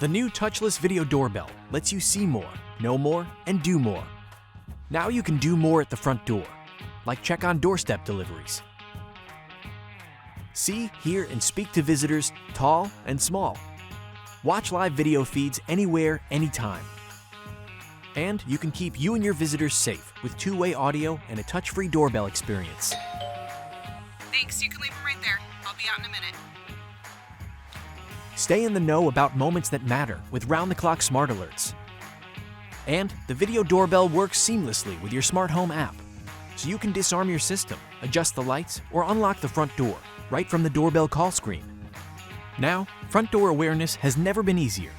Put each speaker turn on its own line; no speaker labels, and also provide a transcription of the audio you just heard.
The new Touchless video doorbell lets you see more, know more, and do more. Now you can do more at the front door, like check on doorstep deliveries. See, hear, and speak to visitors, tall and small. Watch live video feeds anywhere, anytime. And you can keep you and your visitors safe with two-way audio and a touch-free doorbell experience.
Thanks, you can leave them right there. I'll be out in a minute.
Stay in the know about moments that matter with round-the-clock smart alerts. And the video doorbell works seamlessly with your smart home app, so you can disarm your system, adjust the lights, or unlock the front door right from the doorbell call screen. Now, front door awareness has never been easier.